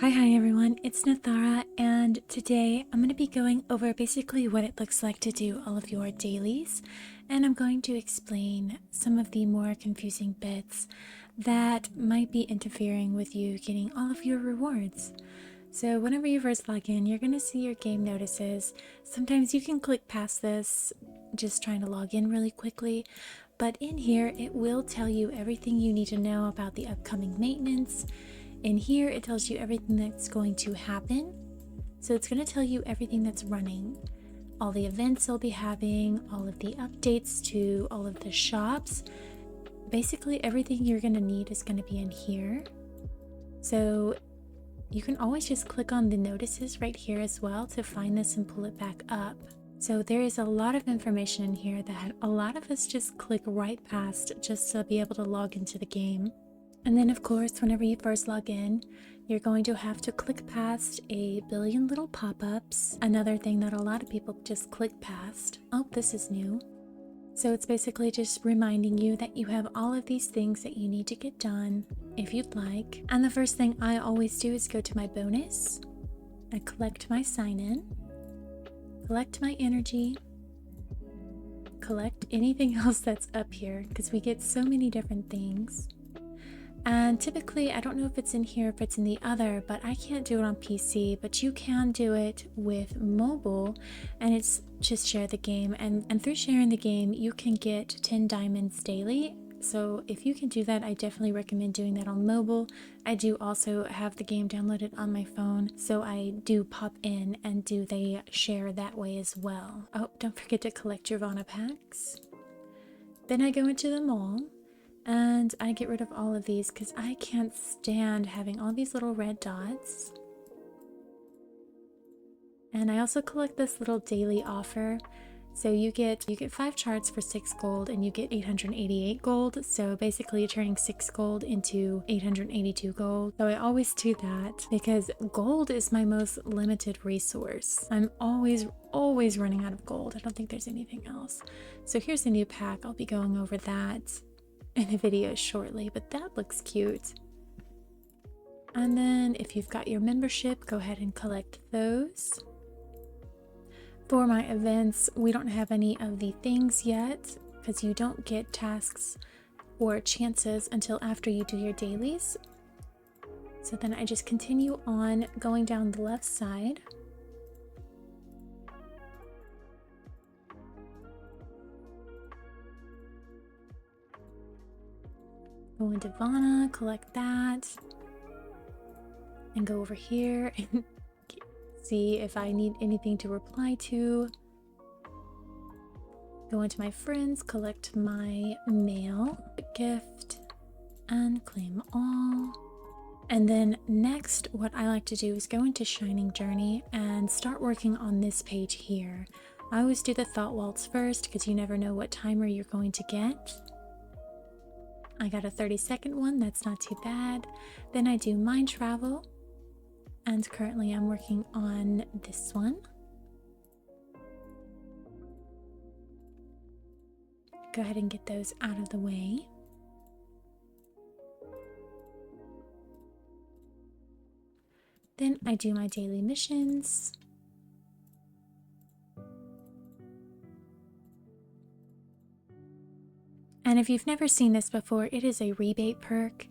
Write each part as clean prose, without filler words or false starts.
Hi everyone, it's Nathara, and today I'm going to be going over basically what it looks like to do all of your dailies, and I'm going to explain some of the more confusing bits that might be interfering with you getting all of your rewards. So whenever you first log in, you're going to see your game notices. Sometimes you can click past this just trying to log in really quickly, but in here it will tell you everything you need to know about the upcoming maintenance. In here, it tells you everything that's going to happen. So it's going to tell you everything that's running, all the events they'll be having, all of the updates to all of the shops. Basically, everything you're going to need is going to be in here. So you can always just click on the notices right here as well to find this and pull it back up. So there is a lot of information in here that a lot of us just click right past just to be able to log into the game. And then of course, whenever you first log in, you're going to have to click past a billion little pop-ups. Another thing that a lot of people just click past. Oh, this is new. So it's basically just reminding you that you have all of these things that you need to get done if you'd like. And the first thing I always do is go to my bonus. I collect my sign-in, collect my energy, collect anything else that's up here because we get so many different things. And typically, I don't know if it's in here, if it's in the other, but I can't do it on PC, but you can do it with mobile, and it's just share the game. And through sharing the game, you can get 10 diamonds daily. So if you can do that, I definitely recommend doing that on mobile. I do also have the game downloaded on my phone, so I do pop in and do the share that way as well. Oh, don't forget to collect your Vvanna packs. Then I go into the mall. And I get rid of all of these because I can't stand having all these little red dots. And I also collect this little daily offer. So you get 5 charts for 6 gold and you get 888 gold. So basically you're turning 6 gold into 882 gold. So I always do that because gold is my most limited resource. I'm always running out of gold. I don't think there's anything else. So here's a new pack. I'll be going over that in a video shortly, but that looks cute. And then if you've got your membership, go ahead and collect those. For my events, we don't have any of the things yet because you don't get tasks or chances until after you do your dailies. So then I just continue on going down the left side. Go into Vvanna, collect that, and go over here and see if I need anything to reply to. Go into my friends, collect my mail, gift, and claim all. And then next, what I like to do is go into Shining Journey and start working on this page here. I always do the Thought Waltz first because you never know what timer you're going to get. I got a 30-second one, that's not too bad. Then I do Mind Travel, and currently I'm working on this one. Go ahead and get those out of the way. Then I do my daily missions. And if you've never seen this before, it is a rebate perk,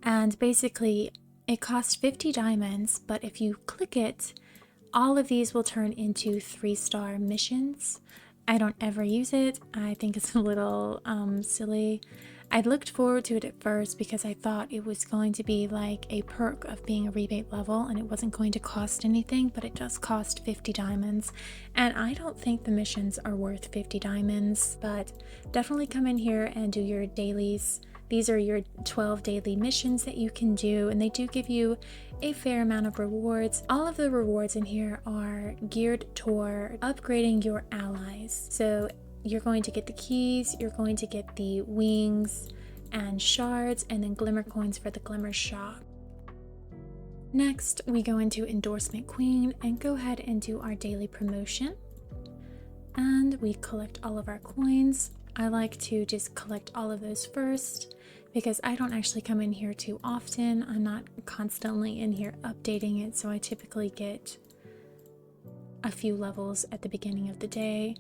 and basically it costs 50 diamonds, but if you click it, all of these will turn into 3-star missions. I don't ever use it. I think it's a little silly. I looked forward to it at first because I thought it was going to be like a perk of being a rebate level and it wasn't going to cost anything, but it does cost 50 diamonds. And I don't think the missions are worth 50 diamonds, but definitely come in here and do your dailies. These are your 12 daily missions that you can do, and they do give you a fair amount of rewards. All of the rewards in here are geared toward upgrading your allies. So you're going to get the keys, you're going to get the wings and shards, and then glimmer coins for the glimmer shop. Next, we go into Endorsement Queen and go ahead and do our daily promotion. And we collect all of our coins. I like to just collect all of those first because I don't actually come in here too often. I'm not constantly in here updating it, so I typically get a few levels at the beginning of the day.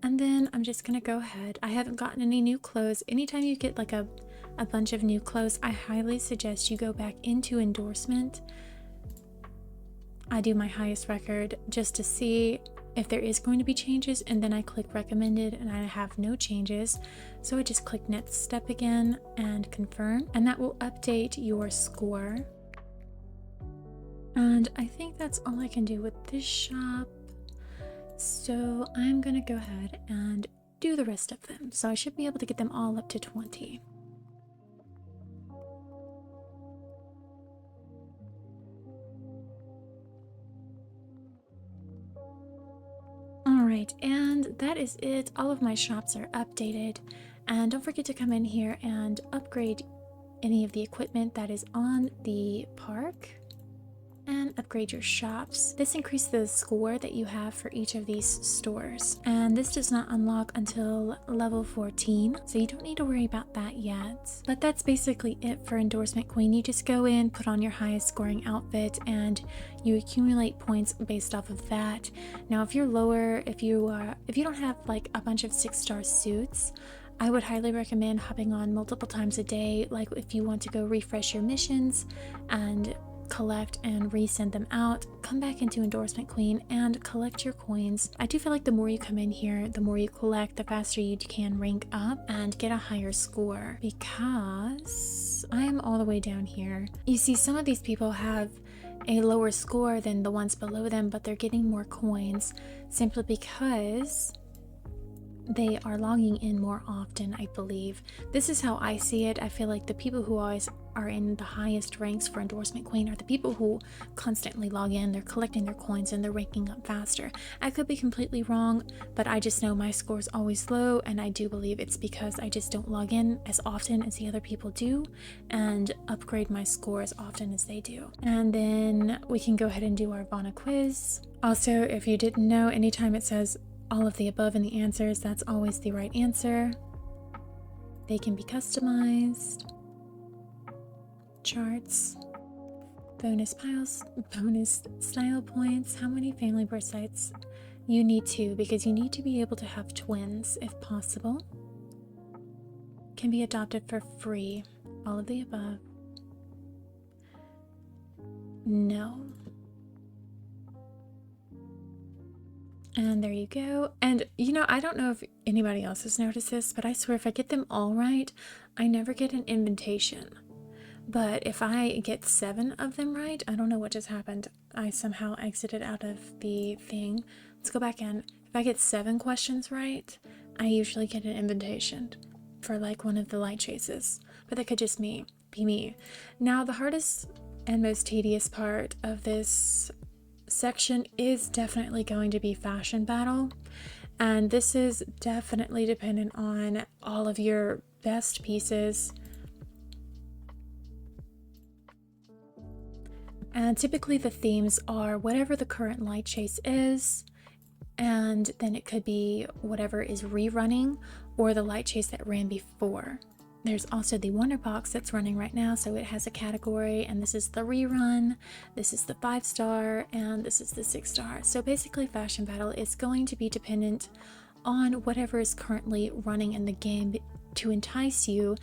And then I'm just gonna go ahead. I haven't gotten any new clothes. Anytime you get like a bunch of new clothes, I highly suggest you go back into endorsement. I do my highest record just to see if there is going to be changes, and then I click recommended and I have no changes. So I just click next step again and confirm, and that will update your score. And I think that's all I can do with this shop. So I'm gonna go ahead and do the rest of them. So I should be able to get them all up to 20. Alright, and that is it. All of my shops are updated. And don't forget to come in here and upgrade any of the equipment that is on the park. And upgrade your shops. This increases the score that you have for each of these stores. And this does not unlock until level 14, so you don't need to worry about that yet. But that's basically it for Endorsement Queen. You just go in, put on your highest scoring outfit, and you accumulate points based off of that. Now, if you're lower, if you don't have like a bunch of 6-star suits, I would highly recommend hopping on multiple times a day. Like if you want to go refresh your missions and collect and resend them out, come back into Endorsement Queen and collect your coins. I do feel like the more you come in here, the more you collect, the faster you can rank up and get a higher score, because I am all the way down here. You see, some of these people have a lower score than the ones below them, but they're getting more coins simply because they are logging in more often, I believe. This is how I see it. I feel like the people who always are in the highest ranks for Endorsement Queen are the people who constantly log in, they're collecting their coins, and they're ranking up faster. I could be completely wrong, but I just know my score is always low, and I do believe it's because I just don't log in as often as the other people do and upgrade my score as often as they do. And then we can go ahead and do our Vvanna quiz. Also, if you didn't know, anytime it says all of the above in the answers, that's always the right answer. They can be customized. Charts, bonus piles, bonus style points. How many family birth sites? You need 2, because you need to be able to have twins if possible. Can be adopted for free. All of the above. No. And there you go. And you know, I don't know if anybody else has noticed this, but I swear if I get them all right, I never get an invitation. But if I get 7 of them right, I don't know what just happened. I somehow exited out of the thing. Let's go back in. If I get 7 questions right, I usually get an invitation for like one of the Lightchases. But that could just be me. Now, the hardest and most tedious part of this section is definitely going to be fashion battle. And this is definitely dependent on all of your best pieces. And typically the themes are whatever the current Lightchase is, and then it could be whatever is rerunning or the Lightchase that ran before. There's also the Wonder Box that's running right now, so it has a category, and this is the rerun, this is the 5-star, and this is the 6-star. So basically fashion battle is going to be dependent on whatever is currently running in the game to entice you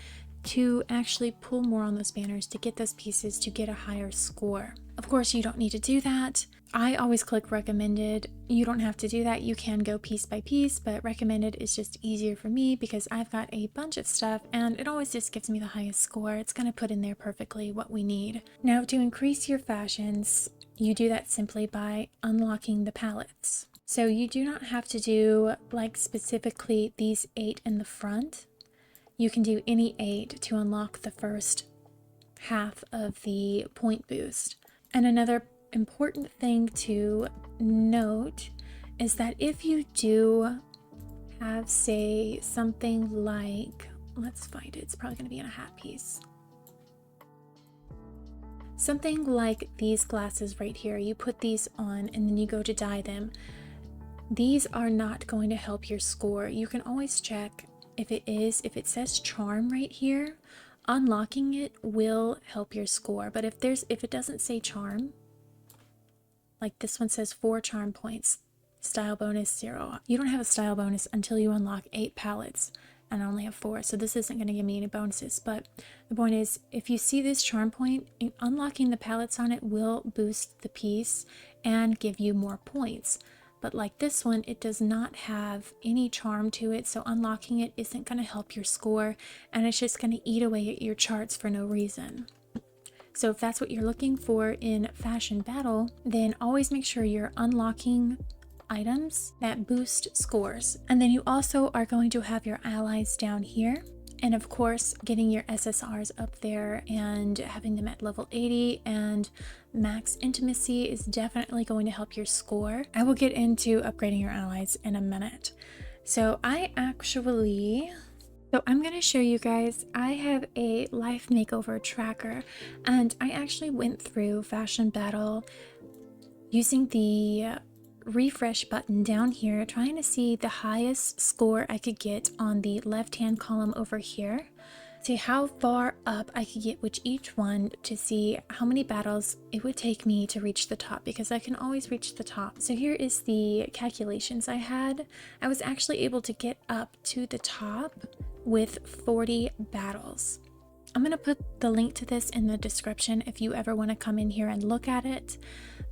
to actually pull more on those banners, to get those pieces, to get a higher score. Of course, you don't need to do that. I always click recommended. You don't have to do that. You can go piece by piece, but recommended is just easier for me because I've got a bunch of stuff and it always just gives me the highest score. It's going to put in there perfectly what we need. Now, to increase your fashions, you do that simply by unlocking the palettes. So you do not have to do like specifically these 8 in the front. You can do any 8 to unlock the first half of the point boost. And another important thing to note is that if you do have, say, something like, let's find it, it's probably going to be in a hat piece. Something like these glasses right here, you put these on and then you go to dye them. These are not going to help your score. You can always check if it says charm right here, unlocking it will help your score, but if it doesn't say charm, like this one says 4 charm points, style bonus 0. You don't have a style bonus until you unlock 8 palettes, and I only have 4, so this isn't going to give me any bonuses. But the point is, if you see this charm point, unlocking the palettes on it will boost the piece and give you more points. But like this one, it does not have any charm to it, so unlocking it isn't going to help your score, and it's just going to eat away at your charts for no reason. So if that's what you're looking for in Fashion Battle, then always make sure you're unlocking items that boost scores. And then you also are going to have your allies down here. And of course, getting your SSRs up there and having them at level 80 and max intimacy is definitely going to help your score. I will get into upgrading your allies in a minute. So I'm going to show you guys, I have a Life Makeover tracker, and I actually went through Fashion Battle using the refresh button down here, trying to see the highest score I could get on the left hand column over here, see how far up I could get with each one to see how many battles it would take me to reach the top, because I can always reach the top. So here is the calculations I had. I was actually able to get up to the top with 40 battles. I'm going to put the link to this in the description if you ever want to come in here and look at it.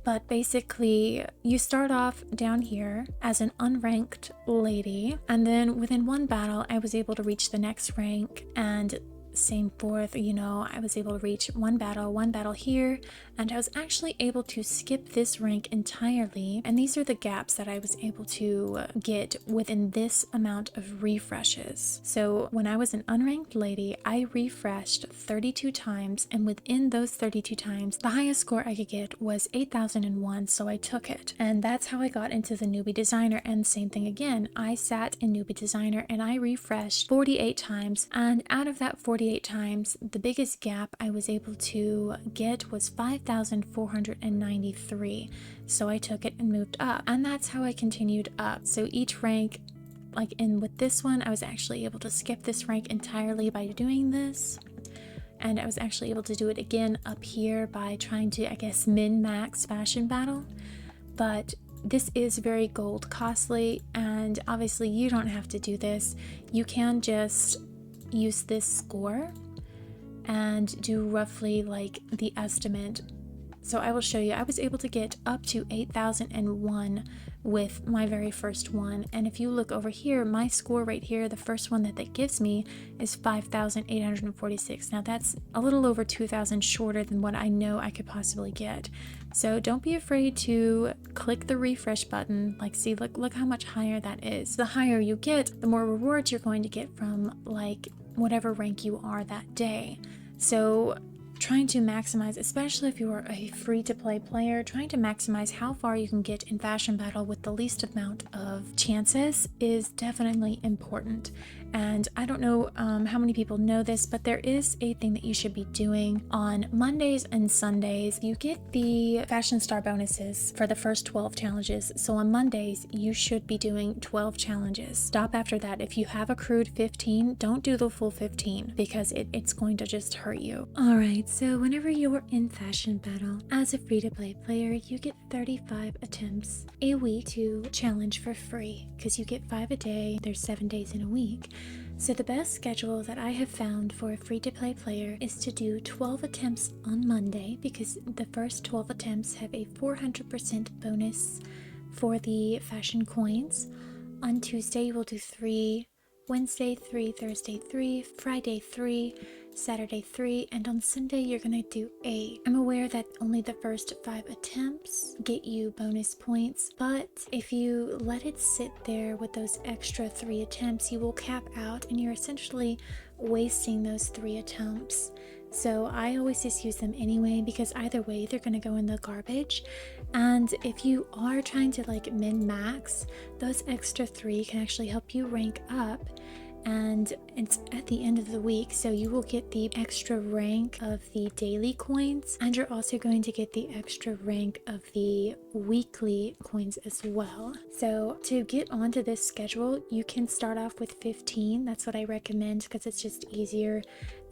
But basically, you start off down here as an unranked lady, and then within one battle, I was able to reach the next rank, and same forth, you know, I was able to reach one battle here, and I was actually able to skip this rank entirely. And these are the gaps that I was able to get within this amount of refreshes. So when I was an unranked lady, I refreshed 32 times, and within those 32 times, the highest score I could get was 8,001, so I took it. And that's how I got into the newbie designer. And same thing again, I sat in newbie designer and I refreshed 48 times, and out of that 48 times, the biggest gap I was able to get was 5,493, so I took it and moved up, and that's how I continued up. So each rank, like with this one, I was actually able to skip this rank entirely by doing this, and I was actually able to do it again up here by trying to, I guess, min-max Fashion Battle. But this is very gold costly, and obviously you don't have to do this. You can just use this score and do roughly like the estimate. So I will show you, I was able to get up to 8,001 with my very first one, and if you look over here, my score right here, the first one that gives me is 5,846. Now that's a little over 2,000 shorter than what I know I could possibly get. So don't be afraid to click the refresh button. Like, see, look how much higher that is. The higher you get, the more rewards you're going to get from like whatever rank you are that day. So trying to maximize, especially if you are a free-to-play player, trying to maximize how far you can get in Fashion Battle with the least amount of chances is definitely important. And I don't know how many people know this, but there is a thing that you should be doing on Mondays and Sundays. You get the Fashion Star bonuses for the first 12 challenges. So on Mondays, you should be doing 12 challenges. Stop after that. If you have accrued 15, don't do the full 15 because it's going to just hurt you. All right, so whenever you're in Fashion Battle, as a free-to-play player, you get 35 attempts a week to challenge for free because you get 5 a day. There's 7 days in a week. So the best schedule that I have found for a free-to-play player is to do 12 attempts on Monday, because the first 12 attempts have a 400% bonus for the fashion coins. On Tuesday, you will do 3, Wednesday 3, Thursday 3, Friday 3, Saturday 3, and on Sunday you're gonna do 8. I'm aware that only the first 5 attempts get you bonus points, but if you let it sit there with those extra 3 attempts, you will cap out and you're essentially wasting those 3 attempts. So I always just use them anyway, because either way they're gonna go in the garbage. And if you are trying to like min-max, those extra 3 can actually help you rank up. and it's at the end of the week, so you will get the extra rank of the daily coins, and you're also going to get the extra rank of the weekly coins as well. So to get onto this schedule, you can start off with 15. That's what I recommend, because it's just easier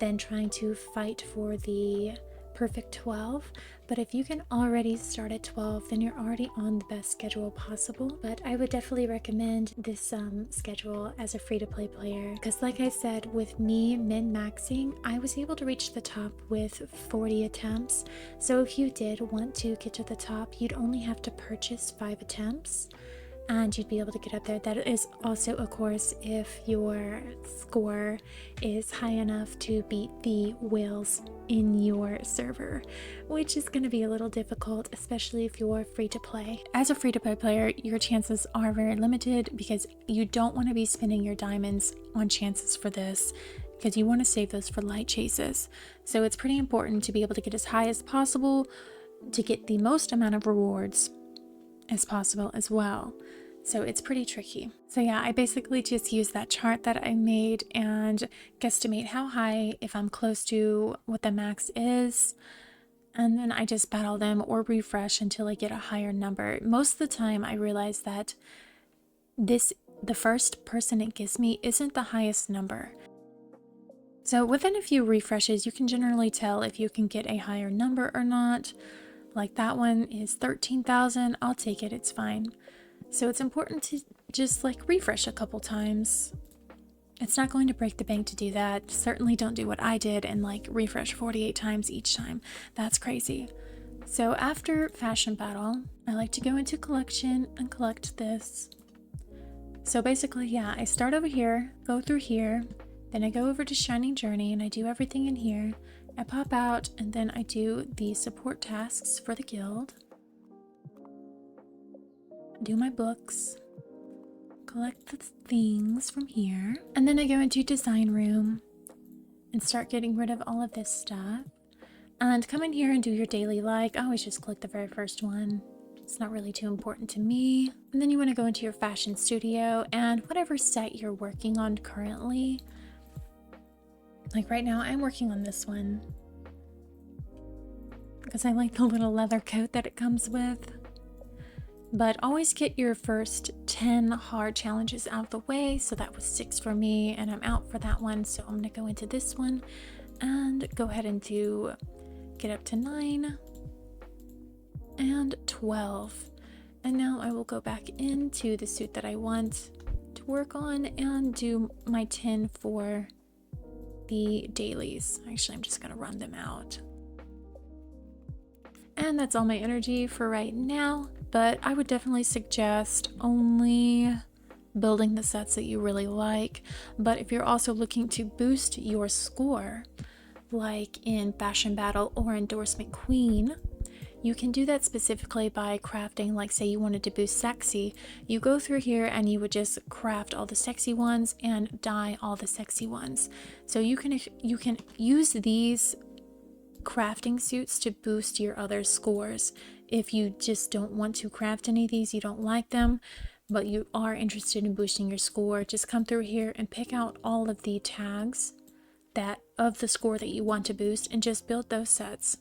than trying to fight for the perfect 12. But if you can already start at 12, then you're already on the best schedule possible. But I would definitely recommend this schedule as a free-to-play player, because like I said, with me min-maxing, I was able to reach the top with 40 attempts. So if you did want to get to the top, you'd only have to purchase 5 attempts and you'd be able to get up there. That is also, of course, if your score is high enough to beat the whales in your server, which is going to be a little difficult, especially if you're free to play. As a free to play player, your chances are very limited, because you don't want to be spending your diamonds on chances for this, because you want to save those for light chases. So it's pretty important to be able to get as high as possible to get the most amount of rewards as possible as well. So it's pretty tricky. So yeah, I basically just use that chart that I made and guesstimate how high, if I'm close to what the max is, and then I just battle them or refresh until I get a higher number. Most of the time I realize that the first person it gives me isn't the highest number. So within a few refreshes, you can generally tell if you can get a higher number or not. Like that one is 13,000, I'll take it, it's fine. So it's important to just like refresh a couple times. It's not going to break the bank to do that. Certainly don't do what I did and like refresh 48 times each time. That's crazy. So after Fashion Battle, I like to go into collection and collect this. So basically, yeah, I start over here, go through here, then I go over to Shining Journey and I do everything in here. I pop out and then I do the support tasks for the guild. Do my books, collect the things from here, and then I go into design room and start getting rid of all of this stuff, and come in here and do your daily. Like, I always just click the very first one. It's not really too important to me. And then you want to go into your fashion studio and whatever set you're working on currently. Like right now I'm working on this one because I like the little leather coat that it comes with. But always get your first 10 hard challenges out of the way. So that was 6 for me and I'm out for that one. So I'm gonna go into this one and go ahead and get up to 9 and 12. And now I will go back into the suit that I want to work on and do my 10 for the dailies. Actually, I'm just gonna run them out. And that's all my energy for right now, but I would definitely suggest only building the sets that you really like. But if you're also looking to boost your score, like in Fashion Battle or Endorsement Queen, you can do that specifically by crafting, like say you wanted to boost sexy, you go through here and you would just craft all the sexy ones and dye all the sexy ones. So you can use these crafting suits to boost your other scores. If you just don't want to craft any of these, you don't like them, but you are interested in boosting your score, just come through here and pick out all of the tags that of the score that you want to boost and just build those sets.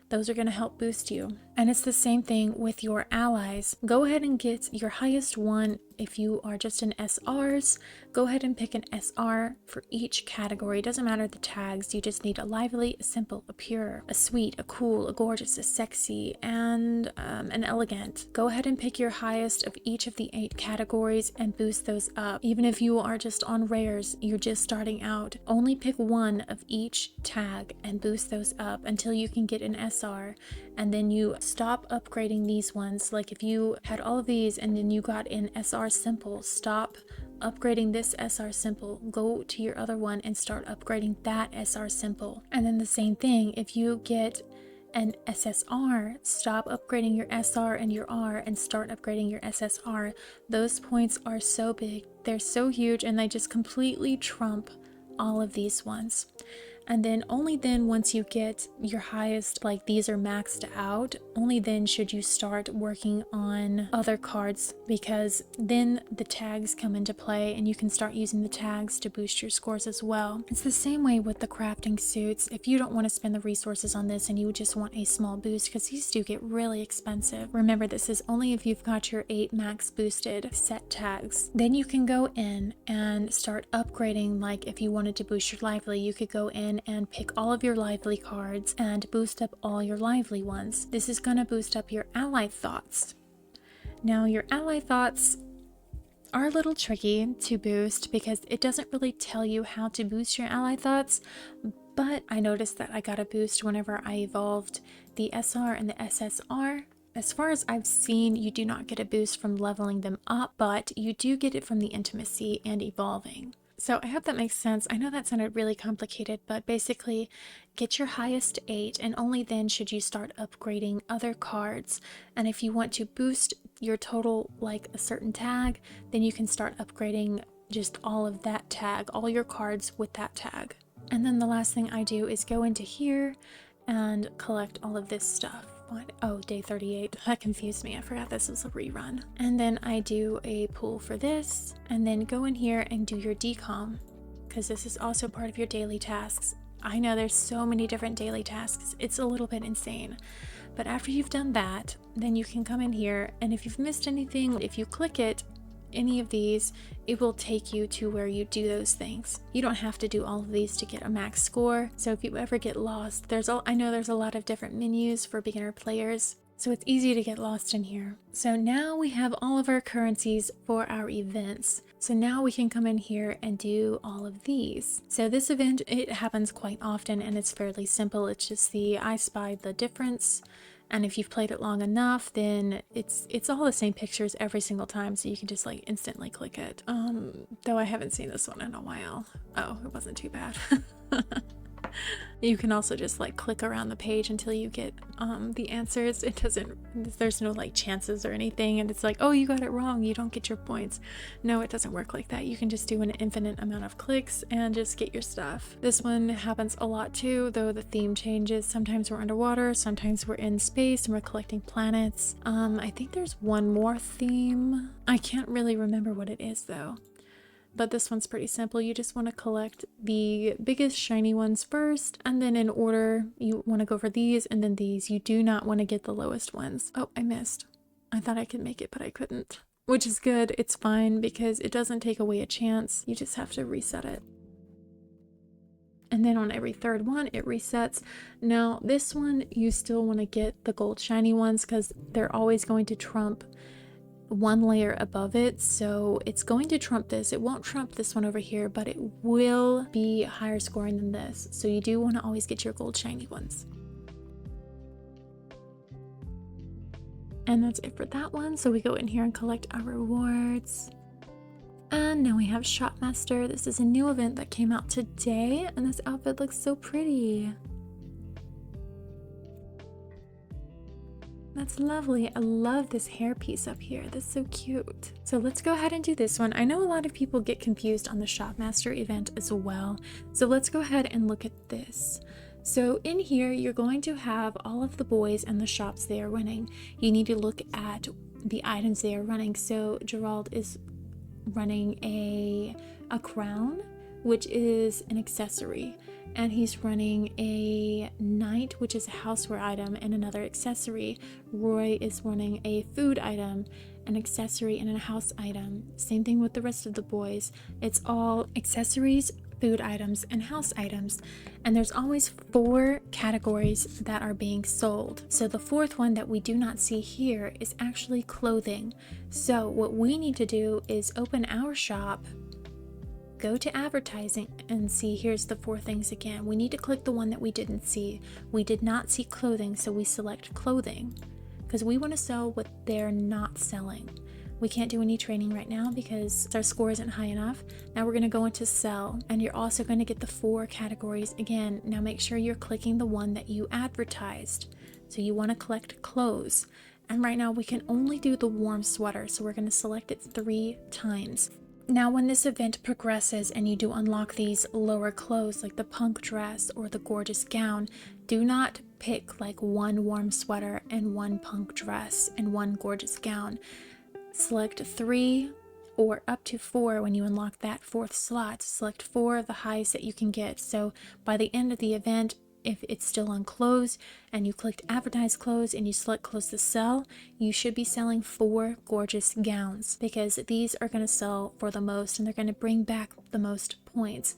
Those are going to help boost you. And it's the same thing with your allies. Go ahead and get your highest one. If you are just in SRs, go ahead and pick an SR for each category. It doesn't matter the tags. You just need a lively, a simple, a pure, a sweet, a cool, a gorgeous, a sexy, and an elegant. Go ahead and pick your highest of each of the 8 categories and boost those up. Even if you are just on rares, you're just starting out, only pick one of each tag and boost those up until you can get an SR. And then you stop upgrading these ones. Like if you had all of these and then you got an SR simple, stop upgrading this SR simple, go to your other one and start upgrading that SR simple. And then the same thing, if you get an SSR, stop upgrading your SR and your R and start upgrading your SSR. Those points are so big, they're so huge, and they just completely trump all of these ones. And then only then, once you get your highest, like these are maxed out, only then should you start working on other cards, because then the tags come into play and you can start using the tags to boost your scores as well. It's the same way with the crafting suits. If you don't want to spend the resources on this and you just want a small boost, because these do get really expensive. Remember, this is only if you've got your 8 max boosted set tags. Then you can go in and start upgrading. Like if you wanted to boost your lively, you could go in and pick all of your lively cards and boost up all your lively ones. This is going to boost up your ally thoughts. Now your ally thoughts are a little tricky to boost because it doesn't really tell you how to boost your ally thoughts, but I noticed that I got a boost whenever I evolved the SR and the SSR. As far as I've seen, you do not get a boost from leveling them up, but you do get it from the intimacy and evolving. So I hope that makes sense. I know that sounded really complicated, but basically get your highest 8 and only then should you start upgrading other cards. And if you want to boost your total like a certain tag, then you can start upgrading just all of that tag, all your cards with that tag. And then the last thing I do is go into here and collect all of this stuff. What? Oh, day 38. That confused me. I forgot this was a rerun. And then I do a pull for this and then go in here and do your decom, because this is also part of your daily tasks. I know there's so many different daily tasks. It's a little bit insane. But after you've done that, then you can come in here, and if you've missed anything, if you click it, any of these, it will take you to where you do those things. You don't have to do all of these to get a max score. So if you ever get lost, I know there's a lot of different menus for beginner players, so it's easy to get lost in here. So now we have all of our currencies for our events. So now we can come in here and do all of these. So this event, it happens quite often and it's fairly simple. It's just the I Spied the Difference. And if you've played it long enough, then it's all the same pictures every single time, so you can just like instantly click it. Though I haven't seen this one in a while. Oh, it wasn't too bad. You can also just like click around the page until you get the answers. There's no like chances or anything, and it's like, oh, you got it wrong, you don't get your points. No, it doesn't work like that. You can just do an infinite amount of clicks and just get your stuff. This one happens a lot too, though the theme changes. Sometimes we're underwater, sometimes we're in space and we're collecting planets. I think there's one more theme. I can't really remember what it is though. But this one's pretty simple. You just want to collect the biggest shiny ones first, and then in order you want to go for these and then these. You do not want to get the lowest ones. Oh, I missed. I thought I could make it, but I couldn't. Which is good. It's fine because it doesn't take away a chance. You just have to reset it. And then on every third one, it resets. Now, this one, you still want to get the gold shiny ones because they're always going to trump one layer above it, so it's going to trump this. It won't trump this one over here, but it will be higher scoring than this, so you do want to always get your gold shiny ones. And that's it for that one. So we go in here and collect our rewards. And now we have Shoppe Master. This is a new event that came out today, and this outfit looks so pretty. That's lovely. I love this hair piece up here. That's so cute. So let's go ahead and do this one. I know a lot of people get confused on the Shoppe Master event as well. So let's go ahead and look at this. So in here, you're going to have all of the boys and the shops they are running. You need to look at the items they are running. So Gerald is running a crown, which is an accessory. And he's running a knight, which is a houseware item and another accessory. Roy is running a food item, an accessory, and a house item. Same thing with the rest of the boys. It's all accessories, food items, and house items. And there's always 4 categories that are being sold. So the 4th one that we do not see here is actually clothing. So what we need to do is open our shop, go to advertising, and see here's the 4 things again. We need to click the one that we didn't see. We did not see clothing, so we select clothing because we want to sell what they're not selling. We can't do any training right now because our score isn't high enough. Now we're going to go into sell, and you're also going to get the 4 categories again. Now make sure you're clicking the one that you advertised. So you want to collect clothes, and right now we can only do the warm sweater, so we're going to select it 3 times. Now, when this event progresses and you do unlock these lower clothes, like the punk dress or the gorgeous gown, do not pick like one warm sweater and one punk dress and one gorgeous gown. Select 3 or up to 4 when you unlock that 4th slot. Select 4 of the highs that you can get. So by the end of the event, if it's still on clothes and you clicked advertise clothes and you select clothes to sell, you should be selling 4 gorgeous gowns, because these are going to sell for the most and they're going to bring back the most points.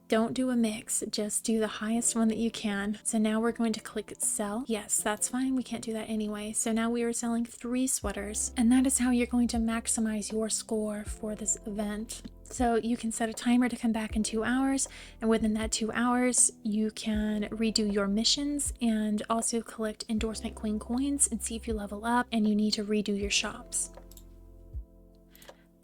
Don't do a mix, just do the highest one that you can. So now we're going to click sell. Yes, that's fine, we can't do that anyway. So now we are selling 3 sweaters, and that is how you're going to maximize your score for this event. So you can set a timer to come back in 2 hours, and within that 2 hours you can redo your missions and also collect Endorsement Queen coins and see if you level up, and you need to redo your shops.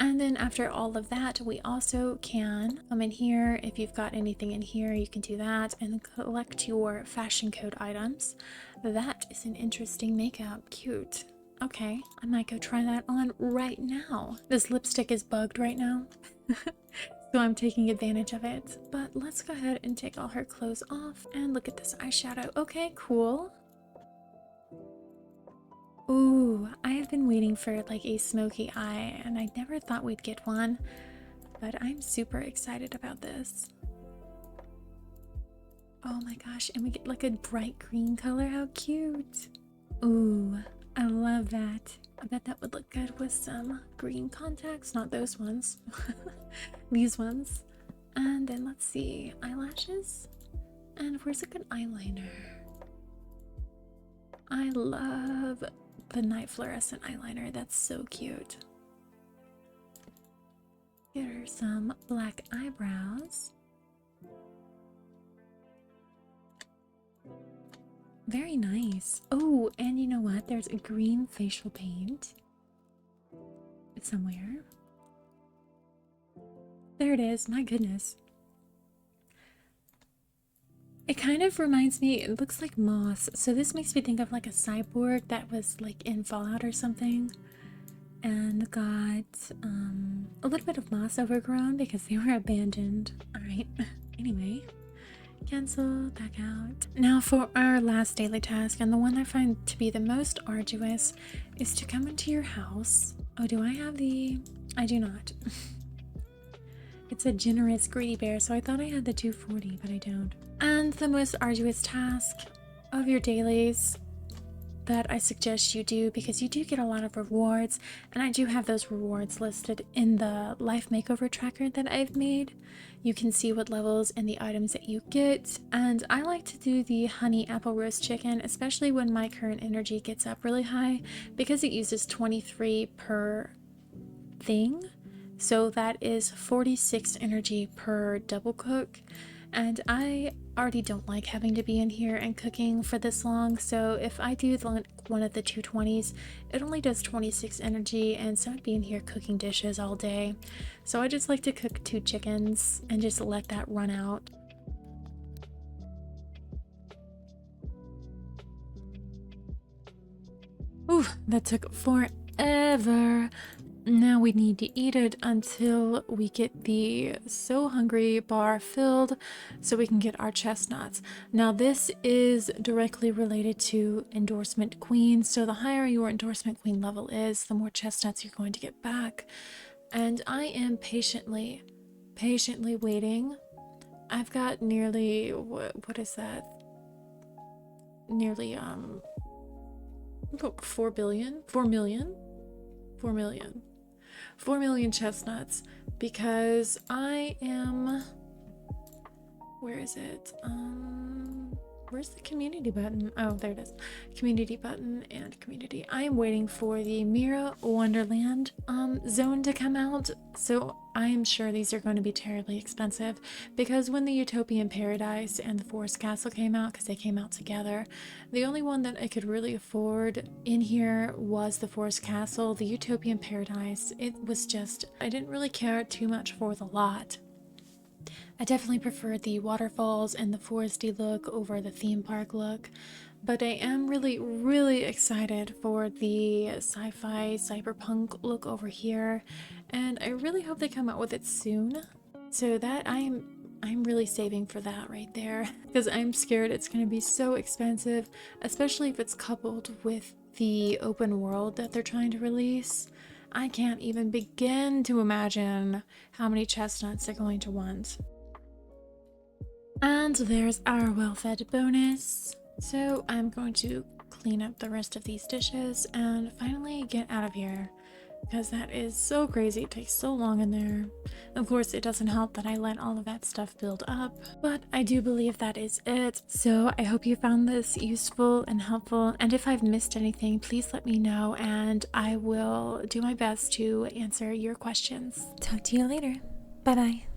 And then after all of that, we also can come in here. If you've got anything in here, you can do that and collect your fashion code items. That is an interesting makeup. Cute. Okay, I might go try that on right now. This lipstick is bugged right now, so I'm taking advantage of it. But let's go ahead and take all her clothes off and look at this eyeshadow. Okay, cool. Ooh, I have been waiting for like a smoky eye, and I never thought we'd get one, but I'm super excited about this. Oh my gosh, and we get like a bright green color. How cute. Ooh, I love that. I bet that would look good with some green contacts, not those ones. These ones. And then let's see, eyelashes. And where's a good eyeliner? I love the night fluorescent eyeliner. That's so cute. Get her some black eyebrows. Very nice. Oh, and you know what? There's a green facial paint somewhere. There it is. My goodness. It kind of reminds me, it looks like moss. So this makes me think of like a cyborg that was like in Fallout or something and got a little bit of moss overgrown because they were abandoned. All right. Anyway, cancel, back out. Now for our last daily task, and the one I find to be the most arduous, is to come into your house. Oh, do I have the... I do not. It's a generous greedy bear, so I thought I had the 240, but I don't. And the most arduous task of your dailies that I suggest you do, because you do get a lot of rewards, and I do have those rewards listed in the Life Makeover tracker that I've made. You can see what levels and the items that you get, and I like to do the honey apple roast chicken, especially when my current energy gets up really high, because it uses 23 per thing. So that is 46 energy per double cook, and I already don't like having to be in here and cooking for this long, so if I do one of the 220s, it only does 26 energy, and so I'd be in here cooking dishes all day. So I just like to cook 2 chickens and just let that run out. Ooh, that took forever. Now we need to eat it until we get the so hungry bar filled so we can get our chestnuts. Now this is directly related to Endorsement Queen, so the higher your Endorsement Queen level is, the more chestnuts you're going to get back. And I am patiently waiting. I've got nearly, what is that? Nearly 4 million chestnuts, because I am, where is it? Where's the community button? Oh, there it is. Community button and community. I am waiting for the Mira Wonderland zone to come out, so I am sure these are going to be terribly expensive, because when the Utopian Paradise and the Forest Castle came out, because they came out together, the only one that I could really afford in here was the Forest Castle. The Utopian Paradise, it was just, I didn't really care too much for the lot. I definitely preferred the waterfalls and the foresty look over the theme park look, But I am really excited for the sci-fi cyberpunk look over here, and I really hope they come out with it soon. So that I'm really saving for that right there, because I'm scared it's going to be so expensive, especially if it's coupled with the open world that they're trying to release. I can't even begin to imagine how many chestnuts they're going to want. And there's our well-fed bonus. So I'm going to clean up the rest of these dishes and finally get out of here, because that is so crazy. It takes so long in there. Of course, it doesn't help that I let all of that stuff build up, but I do believe that is it. So I hope you found this useful and helpful, and if I've missed anything, please let me know and I will do my best to answer your questions. Talk to you later. Bye bye.